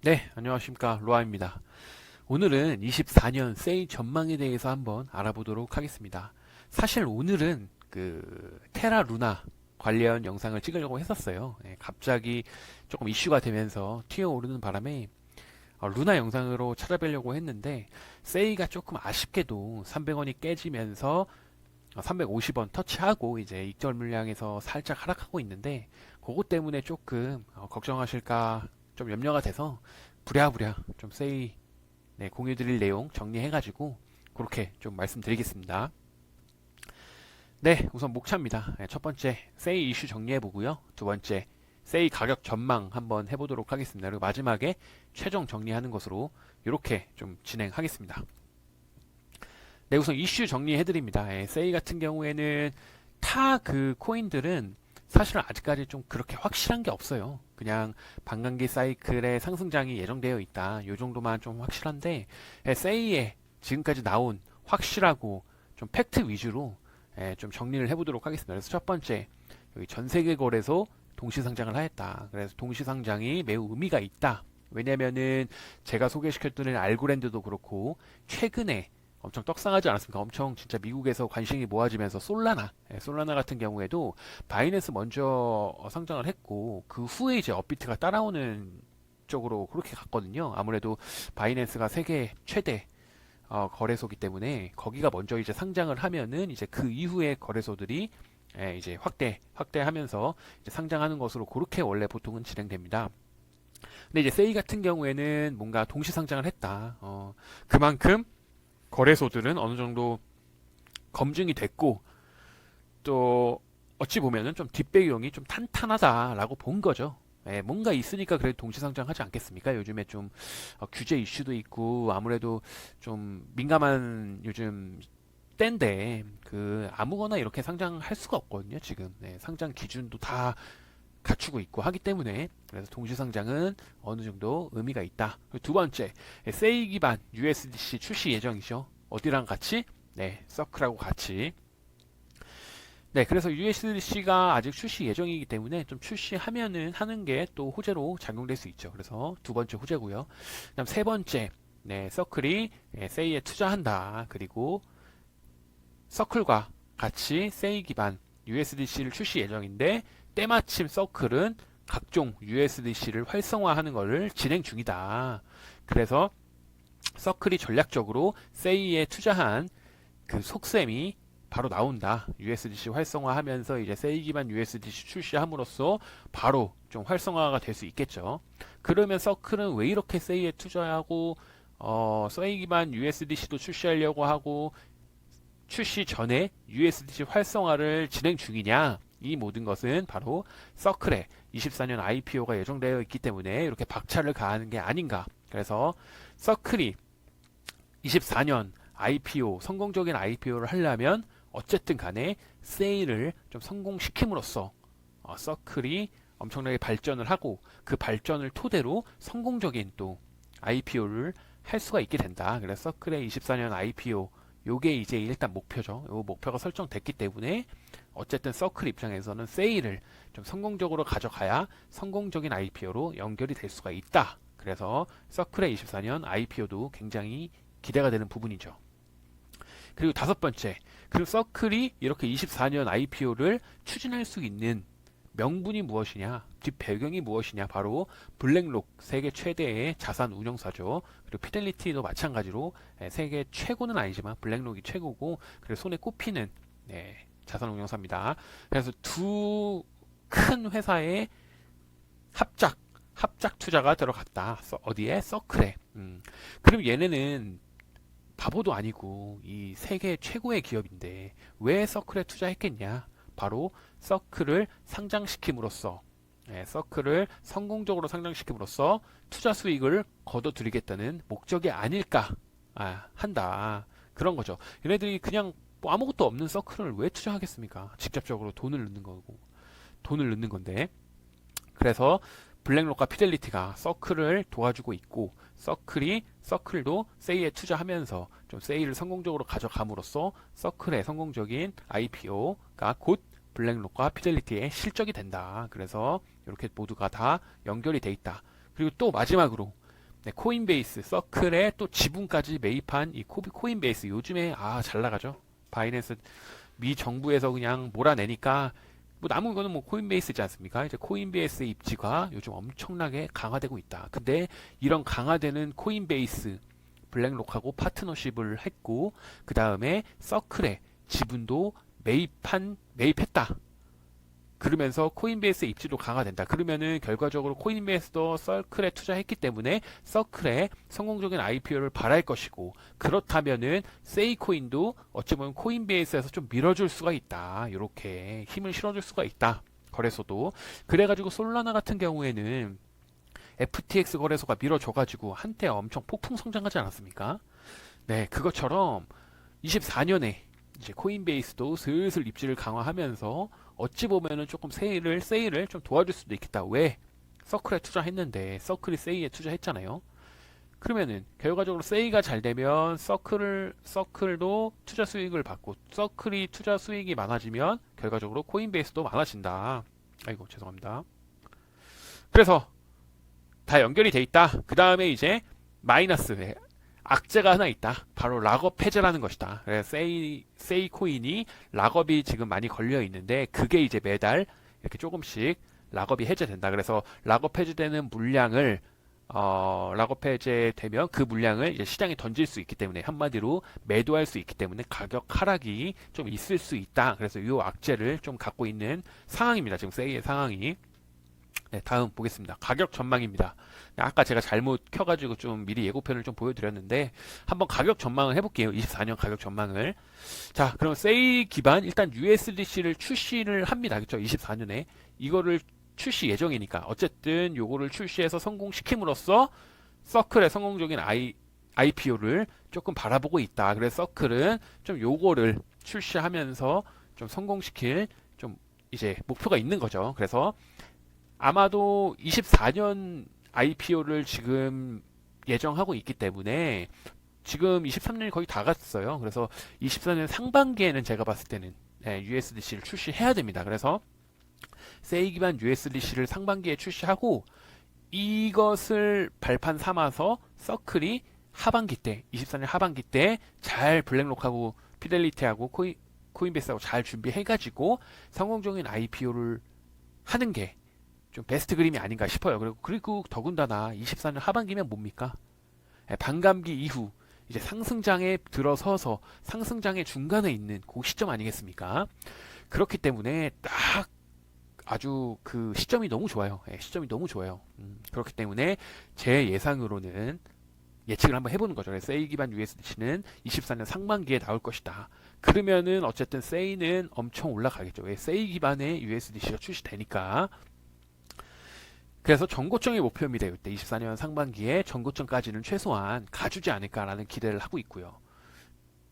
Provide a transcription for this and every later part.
네, 안녕하십니까. 로아입니다. 오늘은 24년 세일 전망에 대해서 한번 알아보도록 하겠습니다. 사실 오늘은 테라 루나 관련 영상을 찍으려고 했었어요. 갑자기 조금 이슈가 되면서 튀어오르는 바람에 루나 영상으로 찾아뵈려고 했는데 세이가 조금 아쉽게도 300원이 깨지면서 350원 터치하고 이제 익절 물량에서 살짝 하락하고 있는데 그것 때문에 조금 걱정하실까 좀 염려가 돼서 부랴부랴 좀 세이 공유드릴 내용 정리해가지고 그렇게 좀 말씀드리겠습니다. 네, 우선 목차입니다. 첫 번째 세이 이슈 정리해보고요. 두 번째 세이 가격 전망 한번 해보도록 하겠습니다. 그리고 마지막에 최종 정리하는 것으로 이렇게 좀 진행하겠습니다. 네, 우선 이슈 정리해드립니다. 세이 같은 경우에는 타 코인들은 사실은 아직까지 좀 그렇게 확실한 게 없어요. 그냥 반감기 사이클의 상승장이 예정되어 있다. 요 정도만 좀 확실한데, 세이에 지금까지 나온 확실하고 좀 팩트 위주로 좀 정리를 해보도록 하겠습니다. 그래서 첫 번째, 여기 전 세계 거래소 동시상장을 하였다. 그래서 동시상장이 매우 의미가 있다. 왜냐면은 제가 소개시켰던 알고랜드도 그렇고 최근에 엄청 떡상하지 않았습니까? 엄청 진짜 미국에서 관심이 모아지면서 솔라나 같은 경우에도 바이낸스 먼저 상장을 했고 그 후에 이제 업비트가 따라오는 쪽으로 그렇게 갔거든요. 아무래도 바이낸스가 세계 최대 거래소기 때문에 거기가 먼저 이제 상장을 하면은 이제 그 이후에 거래소들이 이제 확대하면서 이제 상장하는 것으로 그렇게 원래 보통은 진행됩니다. 근데 이제 세이 같은 경우에는 뭔가 동시 상장을 했다. 그만큼 거래소들은 어느 정도 검증이 됐고 또 어찌 보면은 좀 뒷배경이 좀 탄탄하다라고 본 거죠. 뭔가 있으니까 그래도 동시상장하지 않겠습니까? 요즘에 좀 규제 이슈도 있고 아무래도 좀 민감한 요즘 때인데 아무거나 이렇게 상장할 수가 없거든요. 지금 상장 기준도 다 갖추고 있고 하기 때문에 그래서 동시상장은 어느 정도 의미가 있다. 두 번째, 세이 기반 USDC 출시 예정이죠. 어디랑 같이? 네, 서클하고 같이. 네, 그래서 USDC가 아직 출시 예정이기 때문에 좀 출시하면은 하는 게 또 호재로 작용될 수 있죠. 그래서 두 번째 호재고요. 그다음 세 번째, 네, 서클이 세이에 투자한다. 그리고 서클과 같이 세이 기반 USDC를 출시 예정인데 때마침 서클은 각종 USDC를 활성화하는 것을 진행 중이다. 그래서 서클이 전략적으로 세이에 투자한 그 속셈이 바로 나온다. USDC 활성화하면서 이제 세이 기반 USDC 출시함으로써 바로 좀 활성화가 될 수 있겠죠. 그러면 서클은 왜 이렇게 세이에 투자하고 세이 기반 USDC도 출시하려고 하고 출시 전에 USDC 활성화를 진행 중이냐? 이 모든 것은 바로 서클의 24년 IPO가 예정되어 있기 때문에 이렇게 박차를 가하는 게 아닌가. 그래서 서클이 24년 IPO, 성공적인 IPO를 하려면 어쨌든 간에 세일을 좀 성공시킴으로써 서클이 엄청나게 발전을 하고 그 발전을 토대로 성공적인 또 IPO를 할 수가 있게 된다. 그래서 서클의 24년 IPO 요게 이제 일단 목표죠. 요 목표가 설정됐기 때문에 어쨌든 서클 입장에서는 세일을 좀 성공적으로 가져가야 성공적인 IPO로 연결이 될 수가 있다. 그래서 서클의 24년 IPO도 굉장히 기대가 되는 부분이죠. 그리고 다섯 번째, 그리고 서클이 이렇게 24년 IPO를 추진할 수 있는 명분이 무엇이냐, 뒷배경이 무엇이냐, 바로 블랙록 세계 최대의 자산 운용사죠. 그리고 피델리티도 마찬가지로 세계 최고는 아니지만 블랙록이 최고고 그리고 손에 꼽히는 자산 운용사입니다. 그래서 두 큰 회사의 합작 투자가 들어갔다. 어디에? 서클에. 그럼 얘네는 바보도 아니고 이 세계 최고의 기업인데 왜 서클에 투자했겠냐? 바로 서클을 상장시킴으로써 서클을 성공적으로 상장시킴으로써 투자 수익을 거둬들이겠다는 목적이 아닐까 한다. 그런 거죠. 얘네들이 그냥 뭐 아무것도 없는 서클을 왜 투자하겠습니까? 직접적으로 돈을 넣는 건데. 그래서 블랙록과 피델리티가 서클을 도와주고 있고 서클도 세이에 투자하면서 좀 세이를 성공적으로 가져감으로써 서클의 성공적인 IPO가 곧 블랙록과 피델리티의 실적이 된다. 그래서 이렇게 모두가 다 연결이 돼 있다. 그리고 또 마지막으로 네, 코인베이스, 서클에 또 지분까지 매입한 이 코인베이스 요즘에 잘 나가죠. 바이낸스 미 정부에서 그냥 몰아내니까 뭐 남은 거는 뭐 코인베이스지 않습니까? 이제 코인베이스의 입지가 요즘 엄청나게 강화되고 있다. 근데 이런 강화되는 코인베이스 블랙록하고 파트너십을 했고 그 다음에 서클에 지분도 매입했다. 그러면서 코인베이스의 입지도 강화된다. 그러면은 결과적으로 코인베이스도 서클에 투자했기 때문에 서클에 성공적인 IPO를 바랄 것이고 그렇다면은 세이코인도 어찌 보면 코인베이스에서 좀 밀어줄 수가 있다. 이렇게 힘을 실어줄 수가 있다. 거래소도. 그래가지고 솔라나 같은 경우에는 FTX 거래소가 밀어줘가지고 한때 엄청 폭풍 성장하지 않았습니까? 네, 그것처럼 24년에 이제 코인베이스도 슬슬 입지를 강화하면서 어찌 보면은 조금 세일을 좀 도와줄 수도 있겠다. 왜? 서클에 투자했는데 서클이 세이에 투자했잖아요. 그러면은 결과적으로 세이가 잘 되면 서클도 투자 수익을 받고 서클이 투자 수익이 많아지면 결과적으로 코인베이스도 많아진다. 아이고 죄송합니다. 그래서 다 연결이 돼 있다. 그 다음에 이제 마이너스 악재가 하나 있다. 바로 락업 해제라는 것이다. 그래서 세이 코인이 락업이 지금 많이 걸려 있는데 그게 이제 매달 이렇게 조금씩 락업이 해제된다. 그래서 락업 해제되는 물량을 락업 해제되면 그 물량을 이제 시장에 던질 수 있기 때문에 한마디로 매도할 수 있기 때문에 가격 하락이 좀 있을 수 있다. 그래서 이 악재를 좀 갖고 있는 상황입니다. 지금 세이의 상황이. 네, 다음 보겠습니다. 가격 전망입니다. 아까 제가 잘못 켜가지고 좀 미리 예고편을 좀 보여드렸는데 한번 가격 전망을 해볼게요. 24년 가격 전망을. 자, 그럼 세이 기반 일단 USDC를 출시를 합니다. 그렇죠? 24년에 이거를 출시 예정이니까 어쨌든 요거를 출시해서 성공시킴으로써 서클의 성공적인 IPO를 조금 바라보고 있다. 그래서 서클은 좀 요거를 출시하면서 좀 성공시킬 좀 이제 목표가 있는 거죠. 그래서 아마도 24년 IPO를 지금 예정하고 있기 때문에 지금 23년이 거의 다 갔어요. 그래서 24년 상반기에는 제가 봤을 때는 USDC를 출시해야 됩니다. 그래서 세이 기반 USDC를 상반기에 출시하고 이것을 발판 삼아서 서클이 하반기 때 24년 하반기 때 잘 블랙록하고 피델리티하고 코인베이스하고 잘 준비해가지고 성공적인 IPO를 하는 게 좀 베스트 그림이 아닌가 싶어요. 그리고 더군다나 24년 하반기면 뭡니까? 반감기 이후 이제 상승장에 들어서서 상승장의 중간에 있는 그 시점 아니겠습니까? 그렇기 때문에 딱 아주 그 시점이 너무 좋아요. 시점이 너무 좋아요. 그렇기 때문에 제 예상으로는 예측을 한번 해보는 거죠. 그래서 세이 기반 USDC는 24년 상반기에 나올 것이다. 그러면은 어쨌든 세이는 엄청 올라가겠죠. 왜? 세이 기반의 USDC가 출시되니까. 그래서 전고점이 목표입니다. 이때 24년 상반기에 전고점까지는 최소한 가주지 않을까라는 기대를 하고 있고요.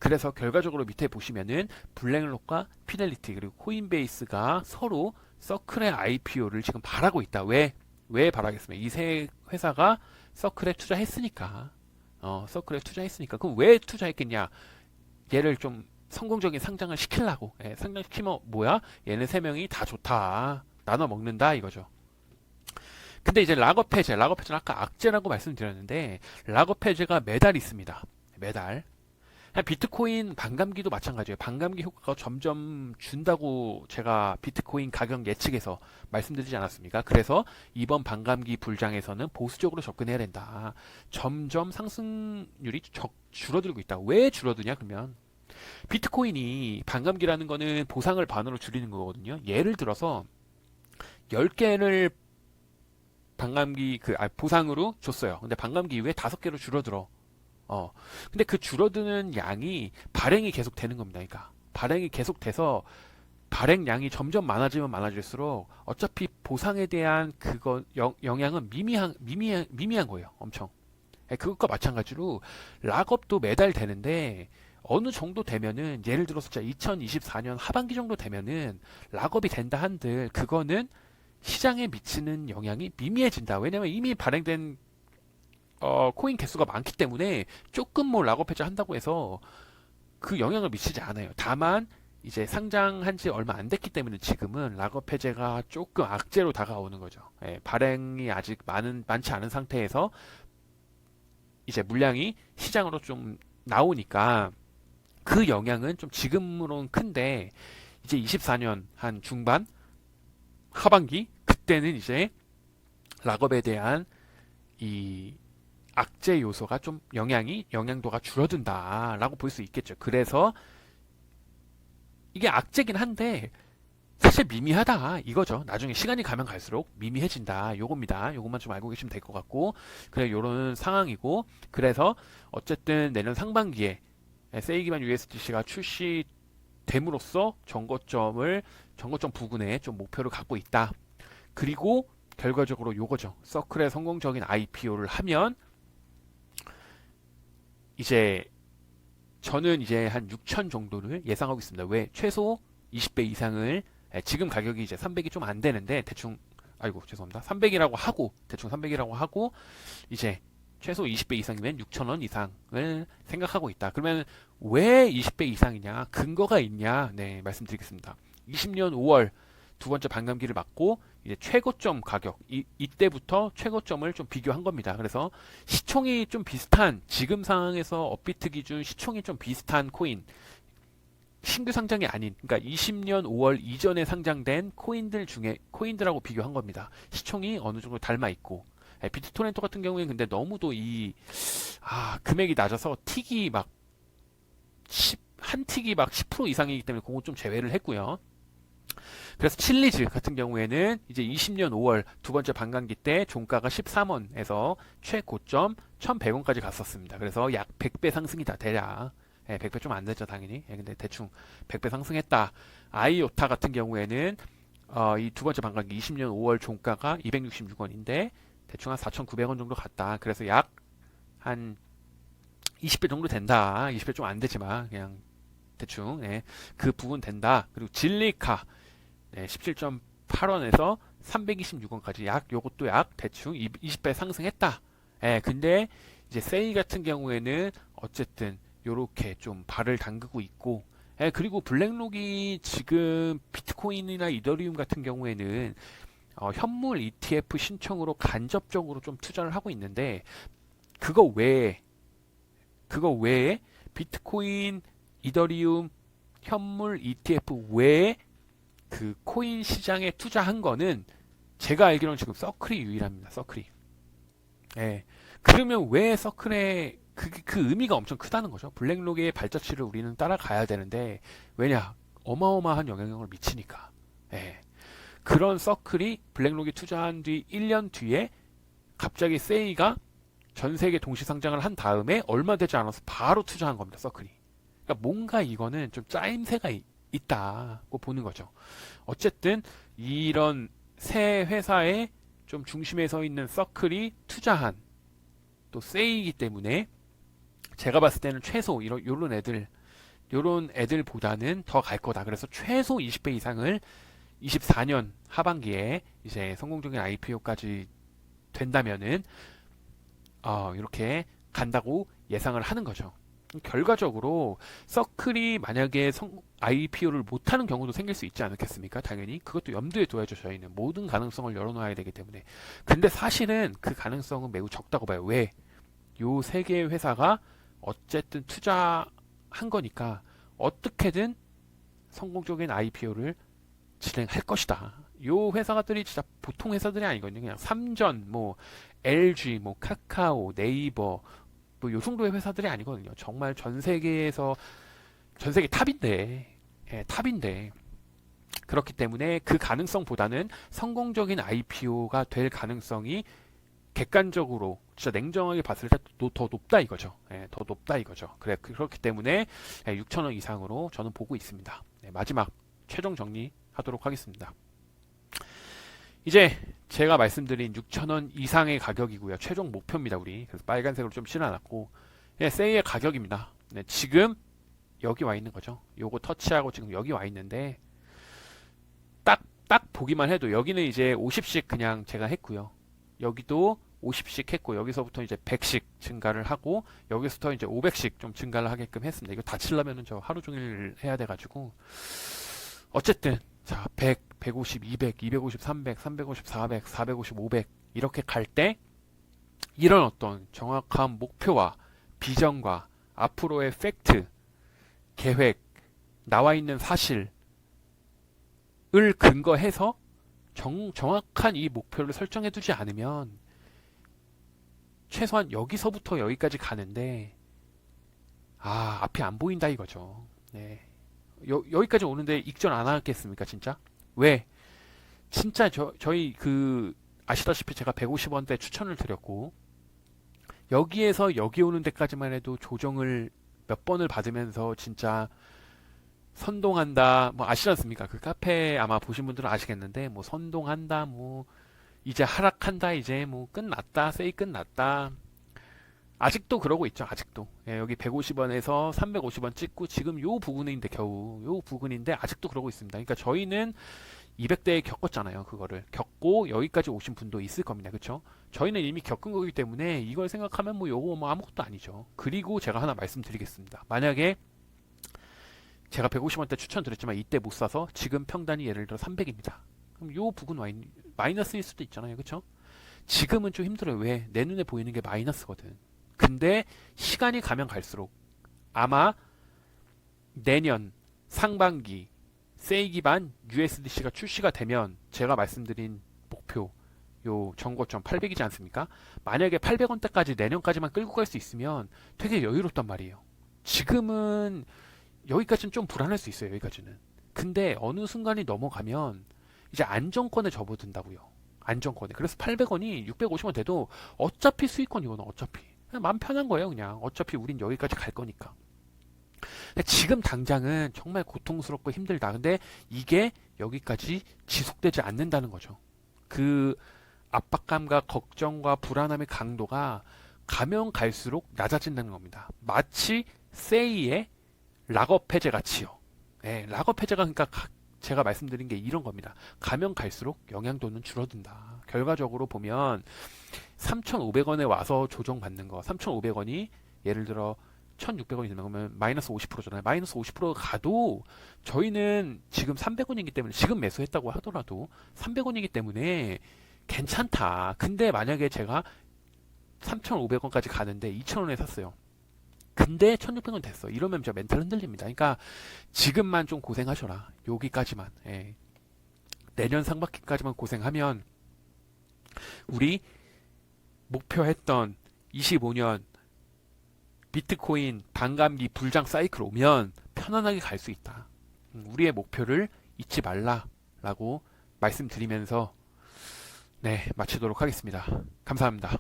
그래서 결과적으로 밑에 보시면은 블랙록과 피델리티 그리고 코인베이스가 서로 서클의 IPO를 지금 바라고 있다. 왜 바라겠습니까? 이 세 회사가 서클에 투자했으니까. 서클에 투자했으니까. 그럼 왜 투자했겠냐? 얘를 좀 성공적인 상장을 시키려고. 상장시키면 뭐야? 얘네 세 명이 다 좋다. 나눠 먹는다 이거죠. 근데 이제 락업 해제는 아까 악재라고 말씀드렸는데 락업 해제가 매달 있습니다. 매달. 비트코인 반감기도 마찬가지예요. 반감기 효과가 점점 준다고 제가 비트코인 가격 예측에서 말씀드리지 않았습니까? 그래서 이번 반감기 불장에서는 보수적으로 접근해야 된다. 점점 상승률이 줄어들고 있다. 왜 줄어드냐 그러면 비트코인이 반감기라는 거는 보상을 반으로 줄이는 거거든요. 예를 들어서 10개를 보상으로 줬어요. 근데 반감기 이후에 5개로 줄어들어. 근데 그 줄어드는 양이 발행이 계속 되는 겁니다. 그러니까 발행이 계속 돼서 발행량이 점점 많아지면 많아질수록 어차피 보상에 대한 영향은 미미한 거예요. 엄청. 그것과 마찬가지로 락업도 매달 되는데 어느 정도 되면은 예를 들어서 2024년 하반기 정도 되면은 락업이 된다 한들 그거는 시장에 미치는 영향이 미미해진다. 왜냐면 이미 발행된 코인 개수가 많기 때문에 조금 뭐 락업 해제 한다고 해서 그 영향을 미치지 않아요. 다만 이제 상장한 지 얼마 안 됐기 때문에 지금은 락업 해제가 조금 악재로 다가오는 거죠. 발행이 아직 많지 않은 상태에서 이제 물량이 시장으로 좀 나오니까 그 영향은 좀 지금으로는 큰데 이제 24년 한 중반 하반기 그때는 이제 락업에 대한 이 악재 요소가 좀 영향도가 줄어든다라고 볼 수 있겠죠. 그래서 이게 악재긴 한데 사실 미미하다 이거죠. 나중에 시간이 가면 갈수록 미미해진다 요겁니다. 요것만 좀 알고 계시면 될 것 같고, 그래 요런 상황이고, 그래서 어쨌든 내년 상반기에 세이 기반 USDC가 출시됨으로써 정거점 부근에 좀 목표를 갖고 있다. 그리고 결과적으로 요거죠. 서클의 성공적인 IPO를 하면 이제 저는 이제 한 6천 정도를 예상하고 있습니다. 왜? 최소 20배 이상을, 지금 가격이 이제 300이 좀 안 되는데 대충, 아이고 죄송합니다. 300이라고 하고 대충 300이라고 하고 이제 최소 20배 이상이면 6천 원 이상을 생각하고 있다. 그러면 왜 20배 이상이냐? 근거가 있냐? 네, 말씀드리겠습니다. 20년 5월 두 번째 반감기를 맞고 이제 최고점 가격, 이때부터 최고점을 좀 비교한 겁니다. 그래서 시총이 좀 비슷한, 지금 상황에서 업비트 기준 시총이 좀 비슷한 코인, 신규 상장이 아닌, 그러니까 20년 5월 이전에 상장된 코인들하고 비교한 겁니다. 시총이 어느 정도 닮아 있고, 비트토렌토 같은 경우에는 근데 너무도 금액이 낮아서 틱이 막 한 틱이 막 10% 이상이기 때문에 그거 좀 제외를 했고요. 그래서 칠리즈 같은 경우에는 이제 20년 5월 두 번째 반감기 때 종가가 13원에서 최고점 1,100원까지 갔었습니다. 그래서 약 100배 상승이다, 대략. 100배 좀 안 됐죠, 당연히. 근데 대충 100배 상승했다. 아이오타 같은 경우에는 이 두 번째 반감기 20년 5월 종가가 266원인데 대충 한 4,900원 정도 갔다. 그래서 약 한 20배 정도 된다. 20배 좀 안 되지만 그냥 대충 그 부분 된다. 그리고 진리카 17.8원에서 326원까지 요것도 약 대충 20배 상승했다. 근데 이제 세이 같은 경우에는 어쨌든 요렇게 좀 발을 담그고 있고, 그리고 블랙록이 지금 비트코인이나 이더리움 같은 경우에는 현물 ETF 신청으로 간접적으로 좀 투자를 하고 있는데, 그거 외에 비트코인, 이더리움, 현물 ETF 외에 그 코인 시장에 투자한 거는 제가 알기로는 지금 서클이 유일합니다. 서클이. 그러면 왜 서클에 그 의미가 엄청 크다는 거죠. 블랙록의 발자취를 우리는 따라가야 되는데, 왜냐? 어마어마한 영향력을 미치니까. 그런 서클이 블랙록이 투자한 뒤 1년 뒤에 갑자기 세이가 전 세계 동시 상장을 한 다음에 얼마 되지 않아서 바로 투자한 겁니다. 서클이. 그러니까 뭔가 이거는 좀 짜임새가 있다고 보는 거죠. 어쨌든 이런 새 회사의 좀 중심에 서 있는 서클이 투자한 또 세이기 때문에 제가 봤을 때는 최소 요런 애들보다는 더 갈 거다. 그래서 최소 20배 이상을 24년 하반기에 이제 성공적인 IPO까지 된다면은 이렇게 간다고 예상을 하는 거죠. 결과적으로 서클이 만약에 IPO를 못하는 경우도 생길 수 있지 않겠습니까? 당연히 그것도 염두에 둬야죠. 저희는 모든 가능성을 열어놔야 되기 때문에. 근데 사실은 그 가능성은 매우 적다고 봐요. 왜? 요 세 개의 회사가 어쨌든 투자한 거니까 어떻게든 성공적인 IPO를 진행할 것이다. 요 회사들이 진짜 보통 회사들이 아니거든요. 그냥 삼전, LG, 카카오, 네이버, 요 정도의 회사들이 아니거든요. 정말 전 세계 탑인데, 탑인데. 그렇기 때문에 그 가능성보다는 성공적인 IPO가 될 가능성이 객관적으로 진짜 냉정하게 봤을 때 더 높다 이거죠. 더 높다 이거죠. 그렇기 때문에 6,000원 이상으로 저는 보고 있습니다. 마지막 최종 정리하도록 하겠습니다. 이제 제가 말씀드린 6,000원 이상의 가격이고요. 최종 목표입니다. 우리. 그래서 빨간색으로 좀 칠해놨고, 세이의 가격입니다. 지금 여기 와 있는 거죠. 요거 터치하고 지금 여기 와 있는데 딱 보기만 해도 여기는 이제 50씩 그냥 제가 했고요. 여기도 50씩 했고, 여기서부터 이제 100씩 증가를 하고, 여기서부터 이제 500씩 좀 증가를 하게끔 했습니다. 이거 다 치려면은 저 하루 종일 해야 돼가지고. 어쨌든, 자, 100, 150, 200, 250, 300, 350, 400, 450, 500. 이렇게 갈 때, 이런 어떤 정확한 목표와 비전과 앞으로의 팩트, 계획, 나와 있는 사실을 근거해서 정확한 이 목표를 설정해 두지 않으면 최소한 여기서부터 여기까지 가는데 앞이 안 보인다 이거죠. 네. 여기까지 오는데 익전 안 하겠습니까, 진짜? 왜? 진짜 저희 아시다시피 제가 150원대 추천을 드렸고 여기에서 여기 오는 데까지만 해도 조정을 몇 번을 받으면서 진짜 선동한다 뭐 아시지 않습니까? 그 카페 아마 보신 분들은 아시겠는데 뭐 선동한다 뭐 이제 하락한다 이제 뭐 끝났다 세이 끝났다 아직도 그러고 있죠. 아직도 여기 150원에서 350원 찍고 지금 요 부근인데 겨우 요 부근인데 아직도 그러고 있습니다. 그러니까 저희는 200대에 겪었잖아요. 그거를 겪고 여기까지 오신 분도 있을 겁니다. 그렇죠? 저희는 이미 겪은 거기 때문에 이걸 생각하면 뭐 요거 뭐 아무것도 아니죠. 그리고 제가 하나 말씀드리겠습니다. 만약에 제가 150원대 추천드렸지만 이때 못 사서 지금 평단이 예를 들어 300입니다. 그럼 요 부근 마이너스일 수도 있잖아요. 그렇죠? 지금은 좀 힘들어요. 왜? 내 눈에 보이는 게 마이너스거든. 근데 시간이 가면 갈수록 아마 내년 상반기 세이 기반 USDC가 출시가 되면 제가 말씀드린 목표 요 정고점 800이지 않습니까? 만약에 800원대까지 내년까지만 끌고 갈 수 있으면 되게 여유롭단 말이에요. 지금은 여기까지는 좀 불안할 수 있어요. 여기까지는. 근데 어느 순간이 넘어가면 이제 안정권에 접어든다고요. 안정권에. 그래서 800원이 650원 돼도 어차피 수익권이거든. 어차피. 그냥 마음 편한 거예요. 그냥. 어차피 우린 여기까지 갈 거니까. 근데 지금 당장은 정말 고통스럽고 힘들다. 근데 이게 여기까지 지속되지 않는다는 거죠. 그 압박감과 걱정과 불안함의 강도가 가면 갈수록 낮아진다는 겁니다. 마치 세이의 락업 해제 같이요. 네, 락업 해제가 그러니까 제가 말씀드린 게 이런 겁니다. 가면 갈수록 영향도는 줄어든다. 결과적으로 보면 3,500원에 와서 조정받는 거, 3,500원이 예를 들어 1,600원이 되면 그러면 마이너스 50%잖아요. 마이너스 50%가 가도 저희는 지금 300원이기 때문에 지금 매수했다고 하더라도 300원이기 때문에 괜찮다. 근데 만약에 제가 3,500원까지 가는데 2,000원에 샀어요. 근데 1,600원 됐어. 이러면 저 멘탈 흔들립니다. 그러니까 지금만 좀 고생하셔라. 여기까지만. 예. 내년 상반기까지만 고생하면 우리 목표했던 25년 비트코인 반감기 불장 사이클 오면 편안하게 갈 수 있다. 우리의 목표를 잊지 말라라고 말씀드리면서 네, 마치도록 하겠습니다. 감사합니다.